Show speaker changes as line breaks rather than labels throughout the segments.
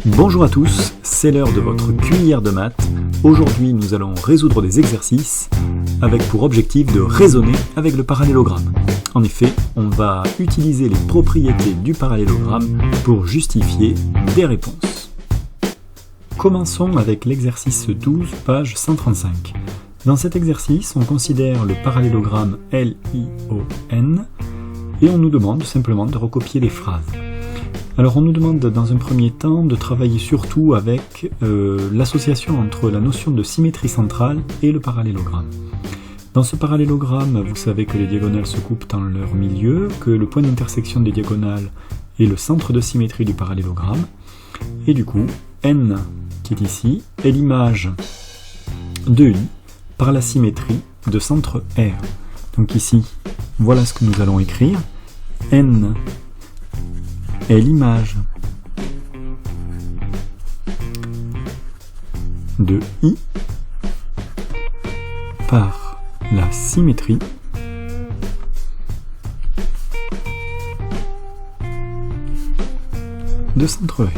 Bonjour à tous, c'est l'heure de votre cuillère de maths. Aujourd'hui, nous allons résoudre des exercices avec pour objectif de raisonner avec le parallélogramme. En effet, on va utiliser les propriétés du parallélogramme pour justifier des réponses. Commençons avec l'exercice 12, page 135. Dans cet exercice, on considère le parallélogramme LION et on nous demande simplement de recopier les phrases. Alors on nous demande dans un premier temps de travailler surtout avec l'association entre la notion de symétrie centrale et le parallélogramme. Dans ce parallélogramme, vous savez que les diagonales se coupent dans leur milieu, que le point d'intersection des diagonales est le centre de symétrie du parallélogramme, et du coup, N, qui est ici, est l'image de I par la symétrie de centre R. Donc ici, voilà ce que nous allons écrire. N est l'image de I par la symétrie de centre R.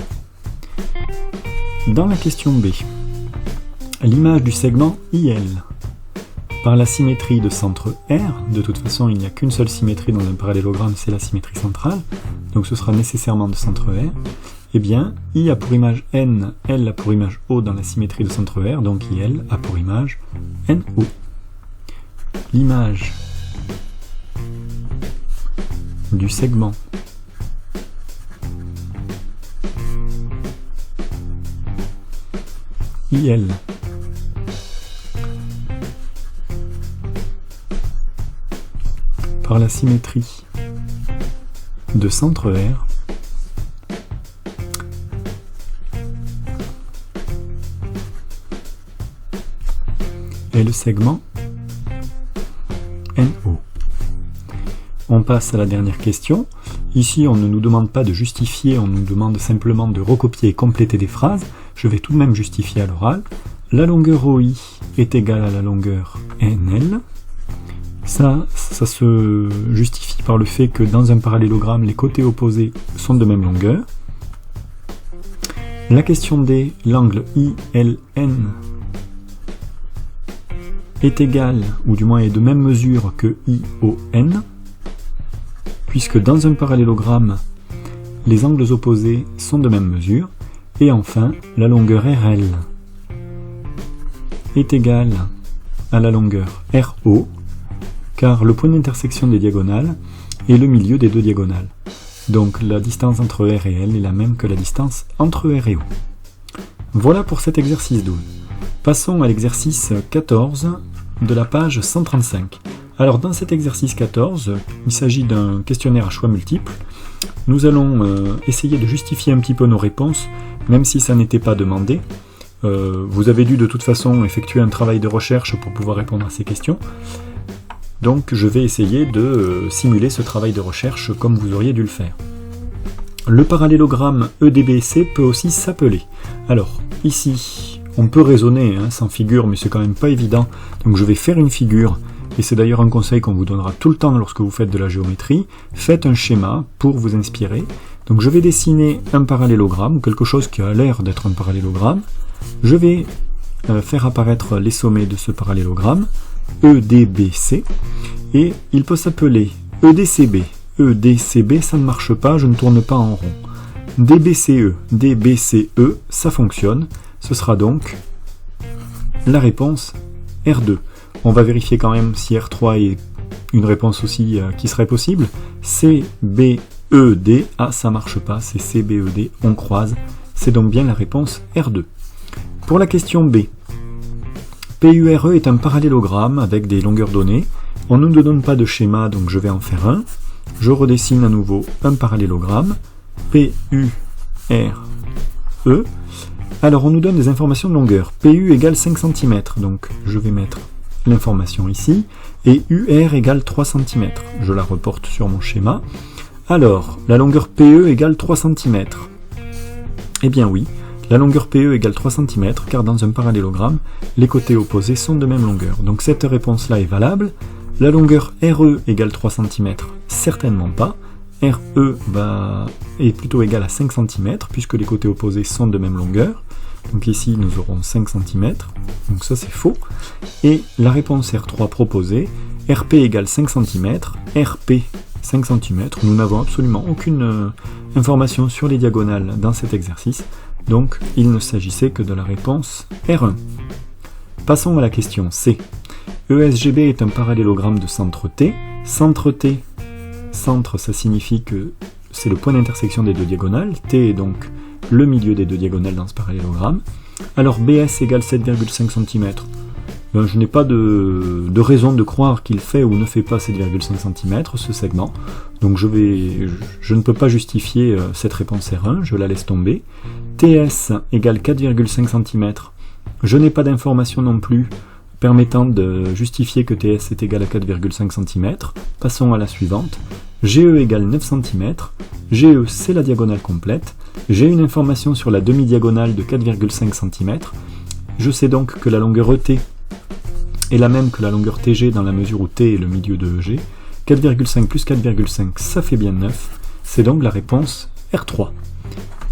Dans la question B, l'image du segment IL par la symétrie de centre R, de toute façon il n'y a qu'une seule symétrie dans un parallélogramme, c'est la symétrie centrale, donc ce sera nécessairement de centre R, eh bien I a pour image N, L a pour image O dans la symétrie de centre R, donc IL a pour image NO. L'image du segment IL par la symétrie de centre R et le segment NO. On passe à la dernière question. Ici, on ne nous demande pas de justifier, on nous demande simplement de recopier et compléter des phrases. Je vais tout de même justifier à l'oral. La longueur OI est égale à la longueur NL. Ça se justifie par le fait que dans un parallélogramme, les côtés opposés sont de même longueur. La question D, l'angle ILN est égal, ou du moins est de même mesure que ION, puisque dans un parallélogramme, les angles opposés sont de même mesure. Et enfin, la longueur RL est égale à la longueur RO, car le point d'intersection des diagonales est le milieu des deux diagonales. Donc la distance entre R et L est la même que la distance entre R et O. Voilà pour cet exercice 12. Passons à l'exercice 14 de la page 135. Alors dans cet exercice 14, il s'agit d'un questionnaire à choix multiples. Nous allons essayer de justifier un petit peu nos réponses, même si ça n'était pas demandé. Vous avez dû de toute façon effectuer un travail de recherche pour pouvoir répondre à ces questions. Donc je vais essayer de simuler ce travail de recherche comme vous auriez dû le faire. Le parallélogramme EDBC peut aussi s'appeler. Alors ici, on peut raisonner sans figure, mais c'est quand même pas évident. Donc je vais faire une figure, et c'est d'ailleurs un conseil qu'on vous donnera tout le temps lorsque vous faites de la géométrie. Faites un schéma pour vous inspirer. Donc je vais dessiner un parallélogramme, ou quelque chose qui a l'air d'être un parallélogramme. Je vais faire apparaître les sommets de ce parallélogramme, EDBC, et il peut s'appeler EDCB. EDCB, ça ne marche pas, je ne tourne pas en rond. DBCE, DBCE, ça fonctionne. Ce sera donc la réponse R2. On va vérifier quand même si R3 est une réponse aussi qui serait possible. CBED, ah ça marche pas, c'est CBED, on croise. C'est donc bien la réponse R2. Pour la question B, PURE est un parallélogramme avec des longueurs données. On ne nous donne pas de schéma, donc je vais en faire un. Je redessine à nouveau un parallélogramme, PURE. Alors on nous donne des informations de longueur. PU égale 5 cm, donc je vais mettre l'information ici, et UR égale 3 cm. Je la reporte sur mon schéma. Alors, la longueur PE égale 3 cm. Eh bien oui, la longueur PE égale 3 cm, car dans un parallélogramme, les côtés opposés sont de même longueur. Donc cette réponse-là est valable. La longueur RE égale 3 cm, certainement pas. RE est plutôt égal à 5 cm, puisque les côtés opposés sont de même longueur. Donc ici, nous aurons 5 cm, donc ça c'est faux. Et la réponse R3 proposée, RP égale 5 cm, RP 5 cm, nous n'avons absolument aucune information sur les diagonales dans cet exercice, donc il ne s'agissait que de la réponse R1. Passons à la question C. ESGB est un parallélogramme de centre T. Centre T, centre ça signifie que c'est le point d'intersection des deux diagonales, T est donc le milieu des deux diagonales dans ce parallélogramme. Alors BS égale 7,5 cm. Je n'ai pas de raison de croire qu'il fait ou ne fait pas 7,5 cm ce segment, donc je ne peux pas justifier cette réponse R1, je la laisse tomber. TS égale 4,5 cm. Je n'ai pas d'information non plus permettant de justifier que TS est égal à 4,5 cm. Passons à la suivante. GE égale 9 cm. GE c'est la diagonale complète. J'ai une information sur la demi-diagonale de 4,5 cm. Je sais donc que la longueur ET est la même que la longueur TG dans la mesure où T est le milieu de EG. 4,5 plus 4,5 ça fait bien 9. C'est donc la réponse R3.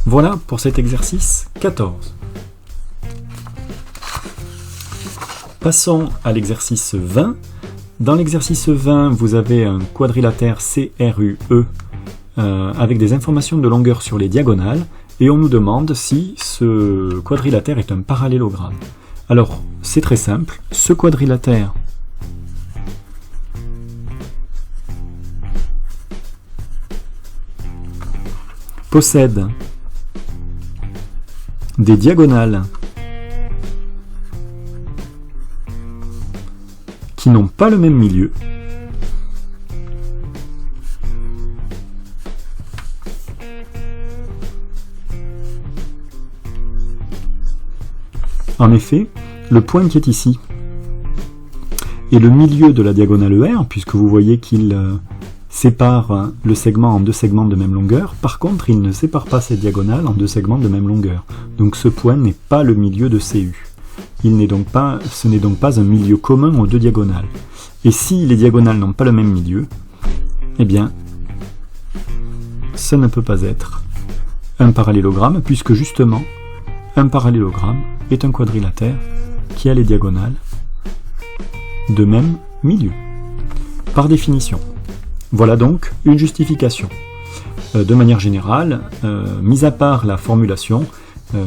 Voilà pour cet exercice 14. Passons à l'exercice 20. Dans l'exercice 20, vous avez un quadrilatère CRUE avec des informations de longueur sur les diagonales, et on nous demande si ce quadrilatère est un parallélogramme. Alors, c'est très simple, ce quadrilatère possède des diagonales qui n'ont pas le même milieu, en effet, le point qui est ici est le milieu de la diagonale ER, puisque vous voyez qu'il sépare le segment en deux segments de même longueur. Par contre, il ne sépare pas cette diagonale en deux segments de même longueur. Donc ce point n'est pas le milieu de CU. Ce n'est donc pas un milieu commun aux deux diagonales. Et si les diagonales n'ont pas le même milieu, eh bien, ça ne peut pas être un parallélogramme, puisque justement, un parallélogramme est un quadrilatère qui a les diagonales de même milieu, par définition. Voilà donc une justification. De manière générale, mis à part la formulation,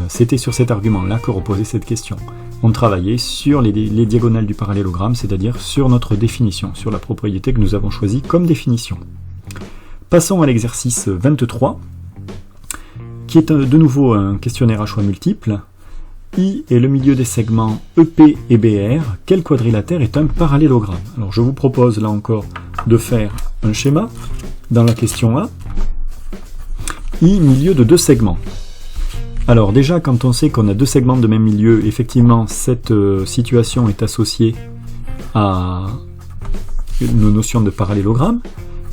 c'était sur cet argument-là que reposait cette question. On travaillait sur les diagonales du parallélogramme, c'est-à-dire sur notre définition, sur la propriété que nous avons choisie comme définition. Passons à l'exercice 23, qui est de nouveau un questionnaire à choix multiples. I est le milieu des segments EP et BR. Quel quadrilatère est un parallélogramme? Alors je vous propose là encore de faire un schéma. Dans la question A, I, milieu de deux segments. Alors déjà, quand on sait qu'on a deux segments de même milieu, effectivement, cette situation est associée à nos notions de parallélogramme.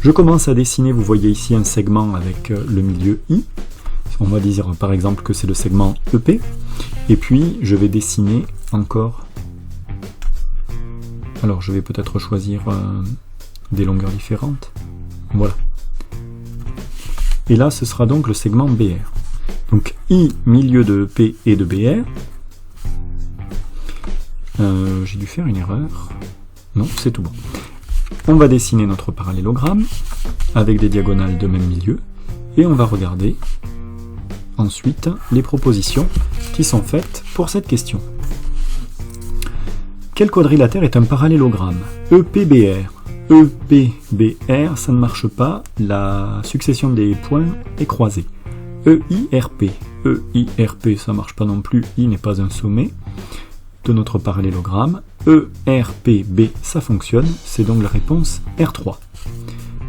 Je commence à dessiner, vous voyez ici un segment avec le milieu I. On va dire par exemple que c'est le segment EP. Et puis, je vais dessiner encore... Alors, je vais peut-être choisir des longueurs différentes. Voilà. Et là, ce sera donc le segment BR. Donc I, milieu de EP et de BR. J'ai dû faire une erreur. Non, c'est tout bon. On va dessiner notre parallélogramme avec des diagonales de même milieu. Et on va regarder ensuite les propositions qui sont faites pour cette question. Quel quadrilatère est un parallélogramme? EPBR. EPBR, ça ne marche pas. La succession des points est croisée. EIRP. EIRP, ça ne marche pas non plus, I n'est pas un sommet de notre parallélogramme. ERPB, ça fonctionne, c'est donc la réponse R3.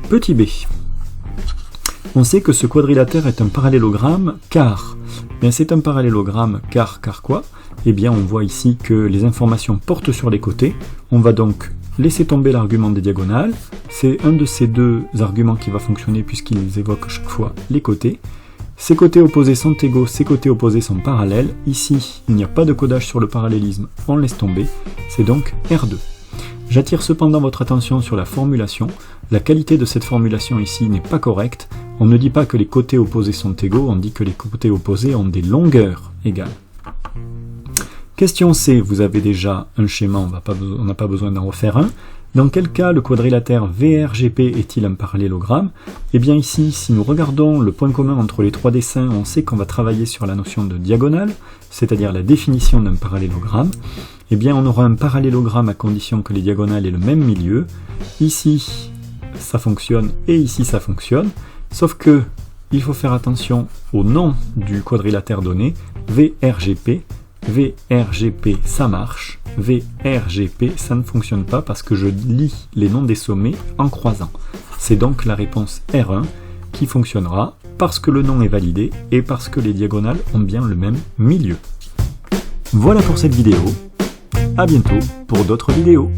Petit b. On sait que ce quadrilatère est un parallélogramme car, bien c'est un parallélogramme car quoi? Eh bien on voit ici que les informations portent sur les côtés, on va donc laisser tomber l'argument des diagonales, c'est un de ces deux arguments qui va fonctionner puisqu'ils évoquent chaque fois les côtés. Ces côtés opposés sont égaux, ces côtés opposés sont parallèles. Ici, il n'y a pas de codage sur le parallélisme, on laisse tomber. C'est donc R2. J'attire cependant votre attention sur la formulation. La qualité de cette formulation ici n'est pas correcte. On ne dit pas que les côtés opposés sont égaux, on dit que les côtés opposés ont des longueurs égales. Question C, vous avez déjà un schéma, on n'a pas besoin d'en refaire un. Dans quel cas le quadrilatère VRGP est-il un parallélogramme? Eh bien ici, si nous regardons le point commun entre les trois dessins, on sait qu'on va travailler sur la notion de diagonale, c'est-à-dire la définition d'un parallélogramme. Eh bien on aura un parallélogramme à condition que les diagonales aient le même milieu. Ici, ça fonctionne et ici ça fonctionne, sauf que il faut faire attention au nom du quadrilatère donné, VRGP. VRGP ça marche, VRGP ça ne fonctionne pas parce que je lis les noms des sommets en croisant. C'est donc la réponse R1 qui fonctionnera parce que le nom est validé et parce que les diagonales ont bien le même milieu. Voilà pour cette vidéo, à bientôt pour d'autres vidéos.